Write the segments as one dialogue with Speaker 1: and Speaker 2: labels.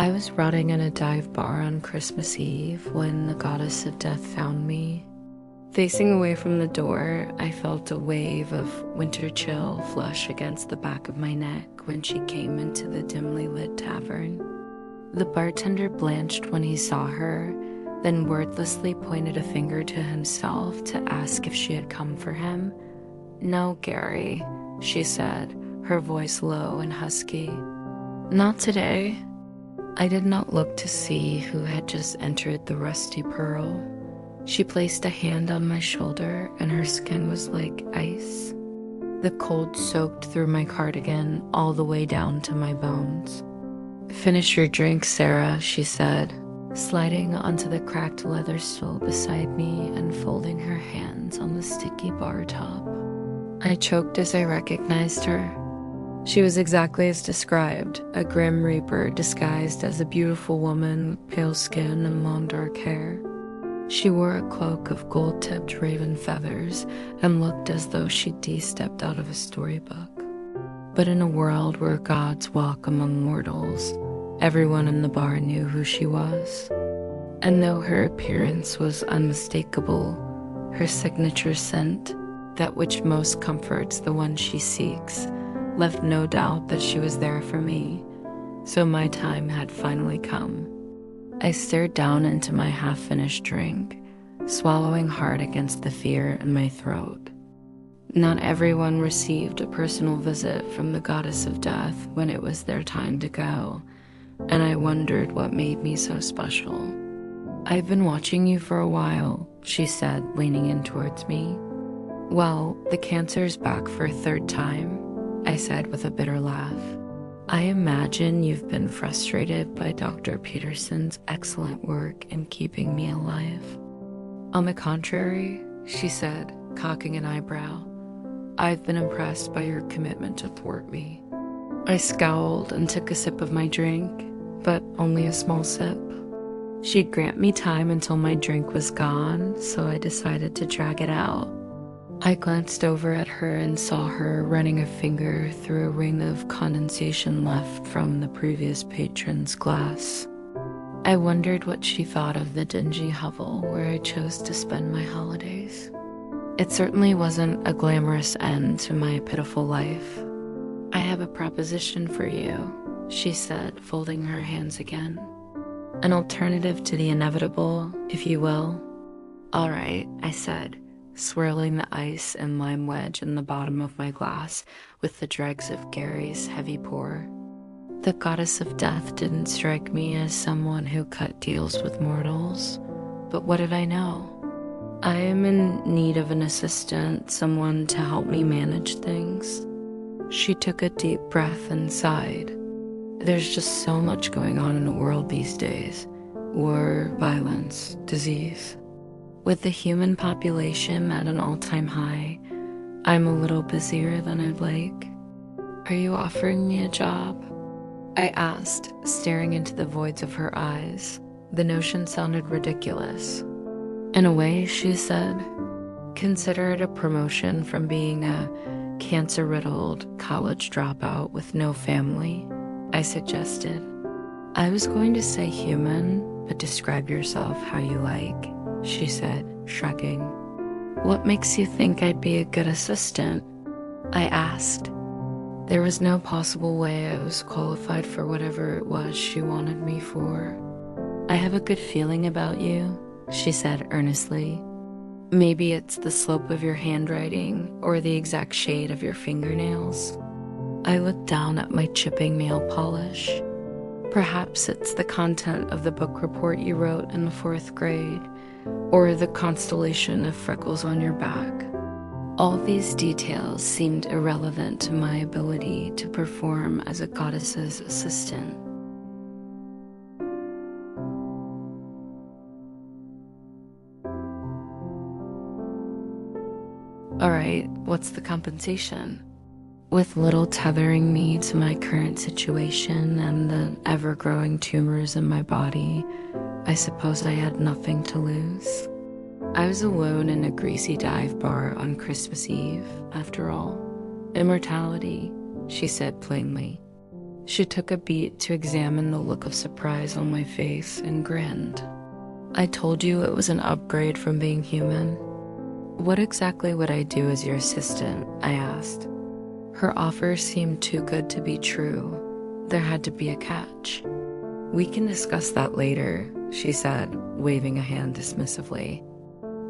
Speaker 1: I was rotting in a dive bar on Christmas Eve when the goddess of death found me. Facing away from the door, I felt a wave of winter chill flush against the back of my neck when she came into the dimly lit tavern. The bartender blanched when he saw her, then wordlessly pointed a finger to himself to ask if she had come for him. "No, Gary," she said, her voice low and husky. "Not today." I did not look to see who had just entered the Rusty Pearl. She placed a hand on my shoulder and her skin was like ice. The cold soaked through my cardigan all the way down to my bones. "Finish your drink, Sarah," she said, sliding onto the cracked leather stool beside me and folding her hands on the sticky bar top. I choked as I recognized her. She was exactly as described, a grim reaper disguised as a beautiful woman with pale skin and long dark hair. She wore a cloak of gold-tipped raven feathers and looked as though she'd de-stepped out of a storybook. But in a world where gods walk among mortals, everyone in the bar knew who she was. And though her appearance was unmistakable, her signature scent, that which most comforts the one she seeks, left no doubt that she was there for me. So my time had finally come. I stared down into my half-finished drink, swallowing hard against the fear in my throat. Not everyone received a personal visit from the goddess of death when it was their time to go, and I wondered what made me so special. "I've been watching you for a while," she said, leaning in towards me. "Well, the cancer's back for a third time," I said with a bitter laugh. "I imagine you've been frustrated by Dr. Peterson's excellent work in keeping me alive." "On the contrary," she said, cocking an eyebrow, "I've been impressed by your commitment to thwart me." I scowled and took a sip of my drink, but only a small sip. She'd grant me time until my drink was gone, so I decided to drag it out. I glanced over at her and saw her running a finger through a ring of condensation left from the previous patron's glass. I wondered what she thought of the dingy hovel where I chose to spend my holidays. It certainly wasn't a glamorous end to my pitiful life. "I have a proposition for you," she said, folding her hands again. "An alternative to the inevitable, if you will." "All right," I said, swirling the ice and lime wedge in the bottom of my glass with the dregs of Gary's heavy pour. The goddess of death didn't strike me as someone who cut deals with mortals, but what did I know? I am in need of an assistant, someone to help me manage things. She took a deep breath and sighed. There's just so much going on in the world these days. War, violence, disease. With the human population at an all-time high, I'm a little busier than I'd like. "Are you offering me a job?" I asked, staring into the voids of her eyes. The notion sounded ridiculous. "In a way," she said. "Consider it a promotion from being a cancer-riddled college dropout with no family," I suggested. "I was going to say human, but describe yourself how you like," she said, shrugging. "What makes you think I'd be a good assistant?" I asked. There was no possible way I was qualified for whatever it was she wanted me for. "I have a good feeling about you," she said earnestly. "Maybe it's the slope of your handwriting or the exact shade of your fingernails." I looked down at my chipping nail polish. "Perhaps it's the content of the book report you wrote in the 4th grade, or the constellation of freckles on your back." All these details seemed irrelevant to my ability to perform as a goddess's assistant. "All right, what's the compensation?" With little tethering me to my current situation and the ever-growing tumors in my body, I suppose I had nothing to lose. I was alone in a greasy dive bar on Christmas Eve, after all. "Immortality," she said plainly. She took a beat to examine the look of surprise on my face and grinned. I told you it was an upgrade from being human. What exactly would I do as your assistant? I asked. Her offer seemed too good to be true. There had to be a catch. We can discuss that later, she said, waving a hand dismissively.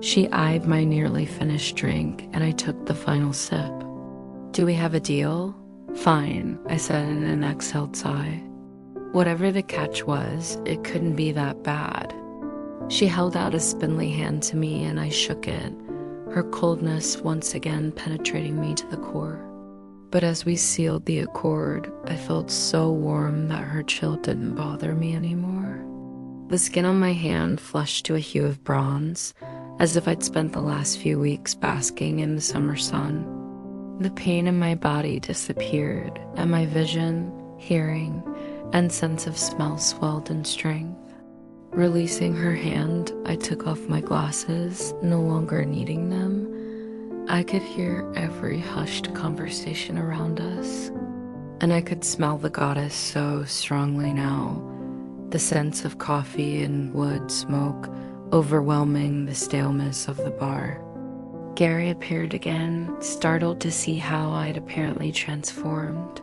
Speaker 1: She eyed my nearly finished drink, and I took the final sip. Do we have a deal? Fine, I said in an exhaled sigh. Whatever the catch was, it couldn't be that bad. She held out a spindly hand to me, and I shook it, her coldness once again penetrating me to the core. But as we sealed the accord, I felt so warm that her chill didn't bother me anymore. The skin on my hand flushed to a hue of bronze, as if I'd spent the last few weeks basking in the summer sun. The pain in my body disappeared, and my vision, hearing, and sense of smell swelled in strength. Releasing her hand, I took off my glasses, no longer needing them. I could hear every hushed conversation around us, and I could smell the goddess so strongly now, the sense of coffee and wood smoke overwhelming the staleness of the bar. Gary appeared again, startled to see how I'd apparently transformed.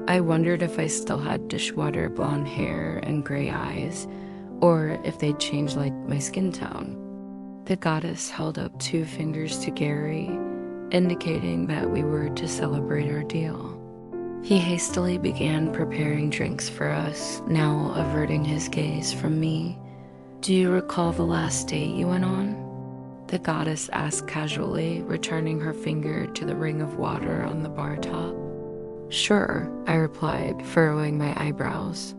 Speaker 1: I wondered if I still had dishwater blonde hair and gray eyes, or if they'd changed like my skin tone. The goddess held up 2 fingers to Gary, indicating that we were to celebrate our deal. He hastily began preparing drinks for us, now averting his gaze from me. Do you recall the last date you went on? The goddess asked casually, returning her finger to the ring of water on the bar top. Sure, I replied, furrowing my eyebrows.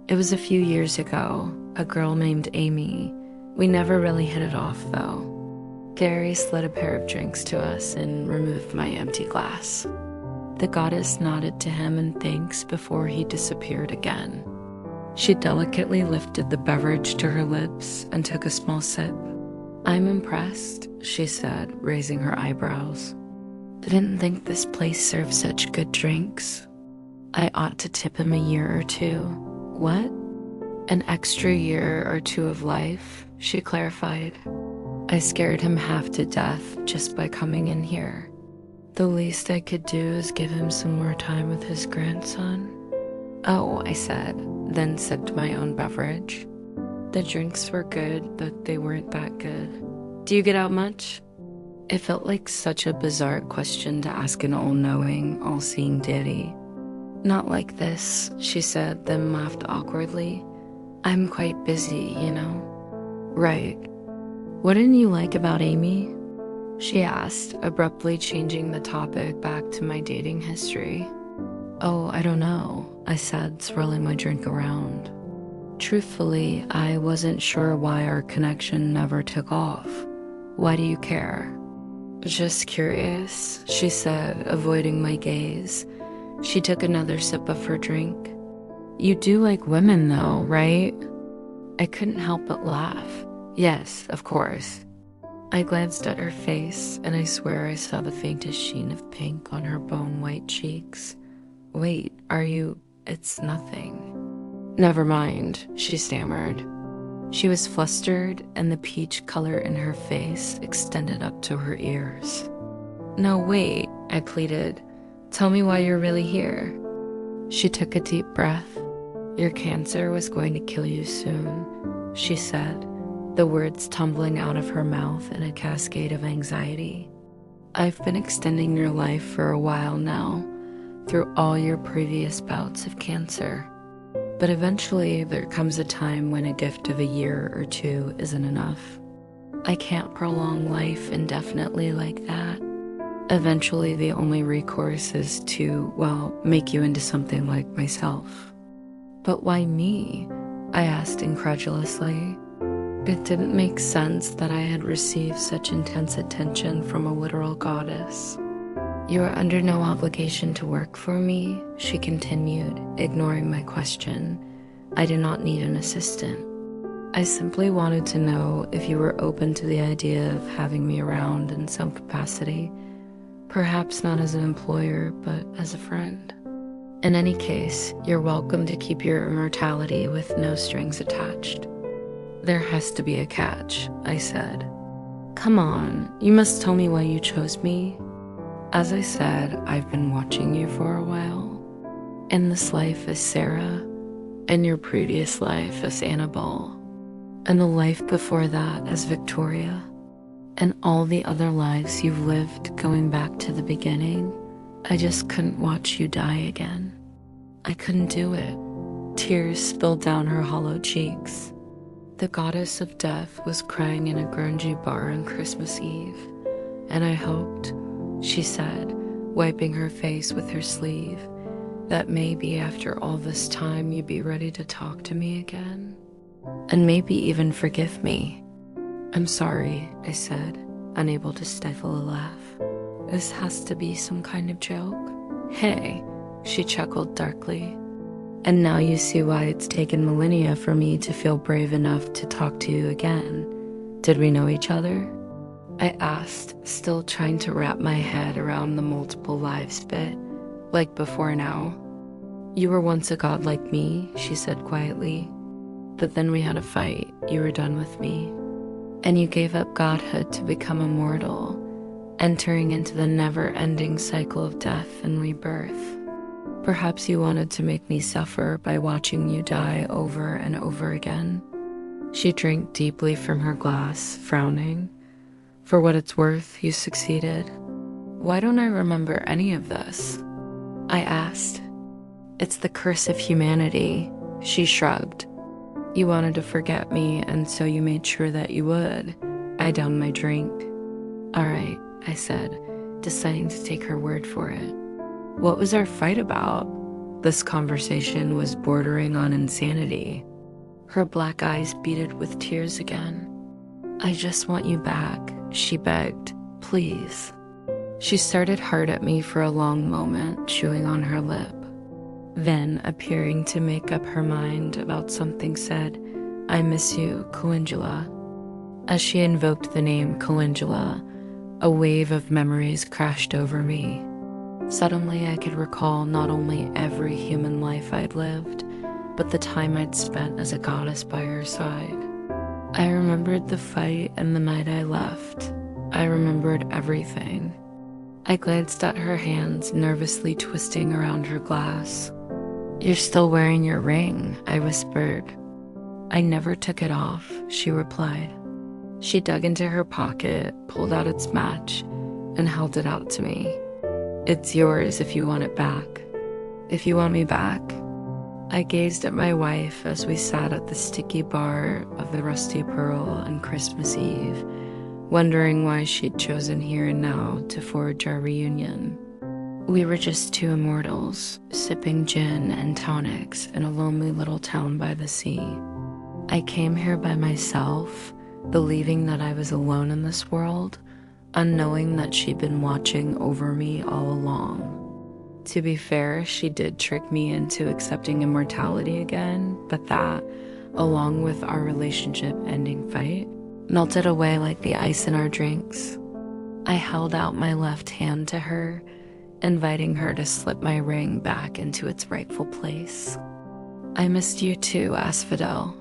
Speaker 1: It was a few years ago, a girl named Amy. We never really hit it off, though. Gary slid a pair of drinks to us and removed my empty glass. The goddess nodded to him in thanks before he disappeared again. She delicately lifted the beverage to her lips and took a small sip. I'm impressed, she said, raising her eyebrows. Didn't think this place served such good drinks. I ought to tip him a year or 2. What? An extra year or 2 of life, she clarified. I scared him half to death just by coming in here. The least I could do is give him some more time with his grandson. Oh, I said, then sipped my own beverage. The drinks were good, but they weren't that good. Do you get out much? It felt like such a bizarre question to ask an all-knowing, all-seeing deity. Not like this, she said, then laughed awkwardly. I'm quite busy, you know. Right. What didn't you like about Amy? She asked, abruptly changing the topic back to my dating history. Oh, I don't know, I said, swirling my drink around. Truthfully, I wasn't sure why our connection never took off. Why do you care? Just curious, she said, avoiding my gaze. She took another sip of her drink. You do like women, though, right? I couldn't help but laugh. Yes, of course. I glanced at her face, and I swear I saw the faintest sheen of pink on her bone-white cheeks. Wait, are you... It's nothing. Never mind, she stammered. She was flustered, and the peach color in her face extended up to her ears. No, wait, I pleaded. Tell me why you're really here. She took a deep breath. Your cancer was going to kill you soon, she said, the words tumbling out of her mouth in a cascade of anxiety. I've been extending your life for a while now, through all your previous bouts of cancer. But eventually there comes a time when a gift of a year or 2 isn't enough. I can't prolong life indefinitely like that. Eventually the only recourse is to, well, make you into something like myself. But why me? I asked incredulously. It didn't make sense that I had received such intense attention from a literal goddess. You are under no obligation to work for me, she continued, ignoring my question. I do not need an assistant. I simply wanted to know if you were open to the idea of having me around in some capacity. Perhaps not as an employer, but as a friend. In any case, you're welcome to keep your immortality with no strings attached. There has to be a catch, I said. Come on, you must tell me why you chose me. As I said, I've been watching you for a while. In this life as Sarah, in your previous life as Annabelle, and the life before that as Victoria, and all the other lives you've lived going back to the beginning, I just couldn't watch you die again. I couldn't do it. Tears spilled down her hollow cheeks. The goddess of death was crying in a grungy bar on Christmas Eve, and I hoped, she said, wiping her face with her sleeve, that maybe after all this time you'd be ready to talk to me again, and maybe even forgive me. I'm sorry, I said, unable to stifle a laugh. This has to be some kind of joke. Hey, she chuckled darkly. And now you see why it's taken millennia for me to feel brave enough to talk to you again. Did we know each other? I asked, still trying to wrap my head around the multiple lives bit, like before now. You were once a god like me, she said quietly. But then we had a fight, you were done with me. And you gave up godhood to become immortal, entering into the never-ending cycle of death and rebirth. Perhaps you wanted to make me suffer by watching you die over and over again. She drank deeply from her glass, frowning. For what it's worth, you succeeded. Why don't I remember any of this? I asked. It's the curse of humanity, she shrugged. You wanted to forget me, and so you made sure that you would. I downed my drink. All right, I said, deciding to take her word for it. What was our fight about? This conversation was bordering on insanity. Her black eyes beaded with tears again. I just want you back, she begged. Please. She stared hard at me for a long moment, chewing on her lip. Then, appearing to make up her mind about something, said, I miss you, Calendula. As she invoked the name Calendula, a wave of memories crashed over me. Suddenly, I could recall not only every human life I'd lived, but the time I'd spent as a goddess by her side. I remembered the fight and the night I left. I remembered everything. I glanced at her hands, nervously twisting around her glass. You're still wearing your ring, I whispered. I never took it off, she replied. She dug into her pocket, pulled out its match, and held it out to me. It's yours if you want it back. If you want me back? I gazed at my wife as we sat at the sticky bar of the Rusty Pearl on Christmas Eve, wondering why she'd chosen here and now to forge our reunion. We were just two immortals, sipping gin and tonics in a lonely little town by the sea. I came here by myself, believing that I was alone in this world, unknowing that she'd been watching over me all along. To be fair, she did trick me into accepting immortality again, but that, along with our relationship-ending fight, melted away like the ice in our drinks. I held out my left hand to her, inviting her to slip my ring back into its rightful place. I missed you too, Asphodel.